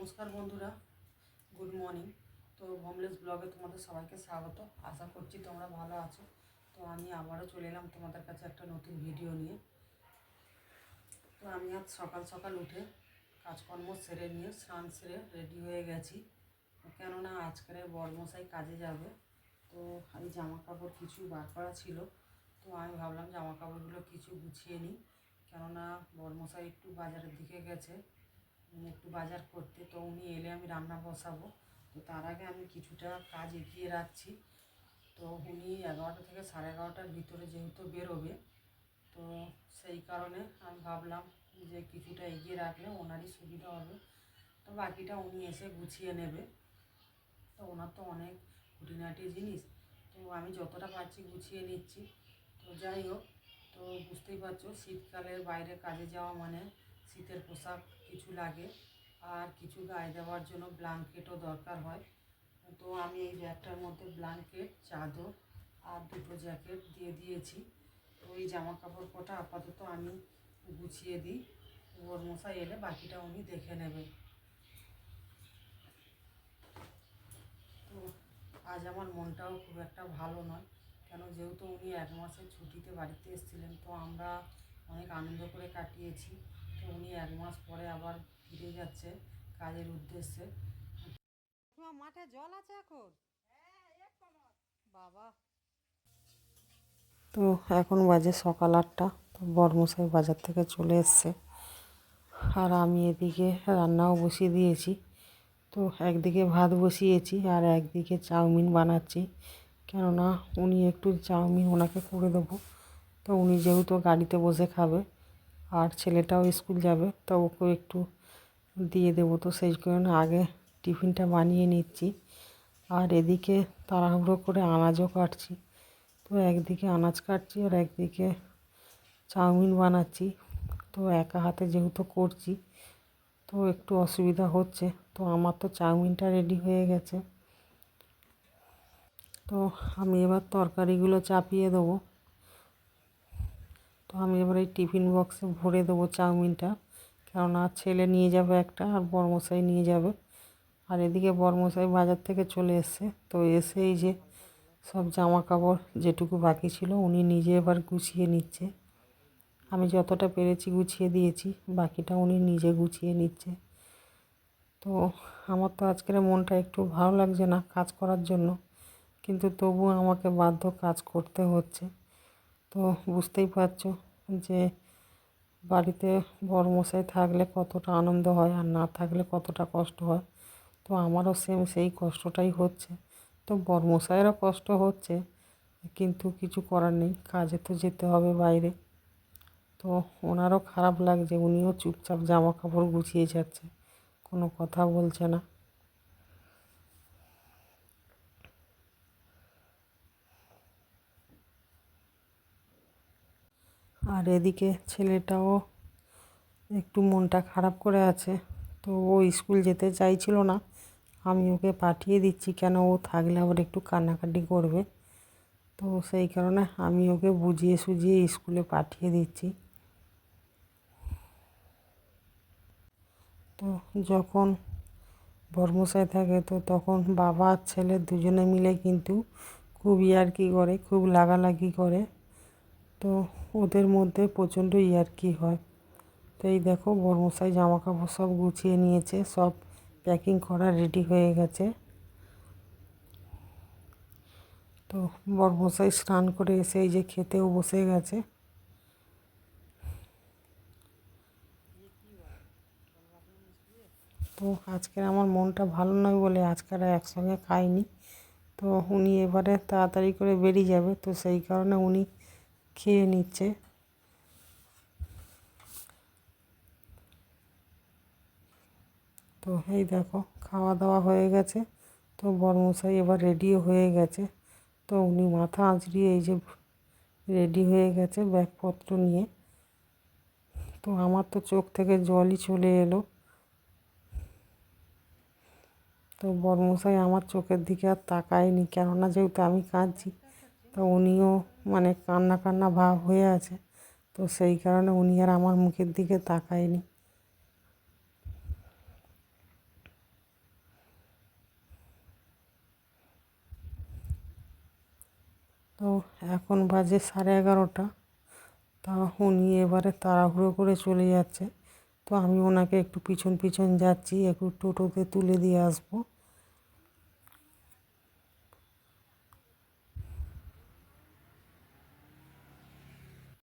নমস্কার বন্ধুরা, good morning. তো হোমলেস ব্লগে তোমাদের সবাইকে স্বাগত। আশা করছি তোমরা ভালো আছো। তো আমি আবারও চলে এলাম তোমাদের কাছে একটা নতুন ভিডিও নিয়ে। তো আমি আজ সকাল সকাল উঠে কাজকর্ম সেরে নিয়ে স্নান সেরে রেডি হয়ে গেছি, কেননা আজকের বড়মশাই কাজে যাবে। তো এই জামা কাপড় কিছু বার করা ছিল, তো আমি ভাবলাম জামা কাপড়গুলো কিছু গুছিয়ে নিই, কেননা বড়মশাই একটু বাজারের দিকে গেছে, একটু বাজার করতে। তো উনি এলে আমি রান্না বসাবো। তো তার আগে আমি কিছুটা কাজ এগিয়ে রাখছি। তো উনি 11টা থেকে 11:30টার ভিতরে যেহেতু বেরোবে, তো সেই কারণে আমি ভাবলাম যে কিছুটা এগিয়ে রাখলে ওনারই সুবিধা হবে। তো বাকিটা উনি এসে গুছিয়ে নেবে। তো ওনার তো অনেক খুঁটিনাটি জিনিস, তো আমি যতটা পারছি গুছিয়ে নিচ্ছি। তো যাই হোক, তো বুঝতেই পারছো শীতকালে বাইরে কাজে যাওয়া মানে শীতের পোশাক কিছু লাগে, আর কিছু গায়ে দেওয়ার জন্য ব্ল্যাঙ্কেটও দরকার হয়। তো আমি এই ব্যাগটার মধ্যে ব্ল্যাঙ্কেট, চাদর আর দুটো জ্যাকেট দিয়ে দিয়েছি। তো এই জামা কাপড় কটা আপাতত আমি গুছিয়ে দিই, ওর মশাই এলে বাকিটা উনি দেখে নেবে। তো আজ আমার মনটাও খুব একটা ভালো নয়, কেন যেহেতু উনি 1 মাসের ছুটিতে বাড়িতে এসেছিলেন, তো আমরা অনেক আনন্দ করে কাটিয়েছি। তো উনি 1 মাস পরে আবার ফিরে যাচ্ছে কাজের উদ্দেশ্যে। মাঠে জল আছে এখন? বাবা, তো এখন বাজে সকাল 8টা। তো বড়মশাই বাজার থেকে চলে এসছে, আর আমি এদিকে রান্নাও বসিয়ে দিয়েছি। তো একদিকে ভাত বসিয়েছি আর একদিকে চাউমিন বানাচ্ছি, কেননা উনি একটু চাউমিন ওনাকে করে দেবো। তো উনি যেহেতু গাড়িতে বসে খাবে আর ছেলেটাও স্কুল যাবে, তো ওকেও একটু দিয়ে দেবো। তো সেই কারণে আগে টিফিনটা বানিয়ে নিচ্ছি, আর এদিকে তাড়াহুড়ো করে আনাজও কাটছি। তো একদিকে আনাজ কাটছি আর একদিকে চাউমিন বানাচ্ছি। তো একা হাতে যেহেতু করছি, তো একটু অসুবিধা হচ্ছে। তো আমার তো চাউমিনটা রেডি হয়ে গেছে, তো আমি এবার তরকারিগুলো চাপিয়ে দেবো। তো আমি এবার এই টিফিন বক্সে ভরে দেবো চাউমিনটা, কেননা ছেলে নিয়ে যাবে একটা আর বড়মশাই নিয়ে যাবে। আর এদিকে বড়মশাই বাজার থেকে চলে এসছে, তো এসে এই যে সব জামা কাপড় যেটুকু বাকি ছিল উনি নিজে এবার গুছিয়ে নিচ্ছে। আমি যতটা পেরেছি গুছিয়ে দিয়েছি, বাকিটা উনি নিজে গুছিয়ে নিচ্ছে। তো আমার তো আজকের মনটা একটু ভালো লাগছে না কাজ করার জন্য, কিন্তু তবুও আমাকে বাধ্য কাজ করতে হচ্ছে। তো বুঝতেই পারছো যে বাড়িতে বড়মশাই থাকলে কতটা আনন্দ হয় আর না থাকলে কতটা কষ্ট হয়। তো আমারও সেই কষ্টটাই হচ্ছে। তো বড়মশাইয়েরও কষ্ট হচ্ছে, কিন্তু কিছু করার নেই, কাজে তো যেতে হবে বাইরে। তো ওনারও খারাপ লাগছে, উনিও চুপচাপ জামা কাপড় গুছিয়ে যাচ্ছে, কোনো কথা বলছে না। আর এদিকে ছেলেটাও একটু মনটা খারাপ করে আছে। তো ও স্কুল যেতে চাইছিল না, আমি ওকে পাঠিয়ে দিচ্ছি, কেন ও থাকলে আবার একটু কান্নাকাটি করবে। তো সেই কারণে আমি ওকে বুঝিয়ে সুঝিয়ে স্কুলে পাঠিয়ে দিচ্ছি। তো যখন বড়মশাই থাকে, তো তখন বাবা আর ছেলে দুজনে মিলে কিন্তু খুব ইয়ার্কি করে, খুব লাগালাগি করে। তো ওদের মধ্যে প্রচণ্ড ইয়ার্কি হয়। তো এই দেখো বড়মশাই জামা কাপড় সব গুছিয়ে নিয়েছে, সব প্যাকিং করা রেডি হয়ে গেছে। তো বড়মশাই স্নান করে এসে এই যে খেতেও বসে গেছে। তো আজকের আমার মনটা ভালো নয় বলে আজকের একসঙ্গে খাইনি। তো উনি এবারে তাড়াতাড়ি করে বেরিয়ে যাবে, তো সেই কারণে উনি খেয়ে নিচ্ছে। তো এই দেখো খাওয়া দাওয়া হয়ে গেছে, তো বড়মশাই এবার রেডিও হয়ে গেছে। তো উনি মাথা আঁচড়িয়ে এই যে রেডি হয়ে গেছে ব্যাগপত্র নিয়ে। তো আমার তো চোখ থেকে জলই চলে এলো। তো বড়মশাই আমার চোখের দিকে আর তাকায়নি, কেননা যেহেতু আমি কাঁদছি, তো উনিও মানে কান্না কান্না ভাব হয়ে আছে। তো সেই কারণে উনি আর আমার মুখের দিকে তাকায়নি। তো এখন বাজে 11:30। তা উনি এবারে তাড়াহুড়ো করে চলে যাচ্ছে। তো আমি ওনাকে একটু পিছন পিছন যাচ্ছি, একটু টোটোতে তুলে দিয়ে আসবো।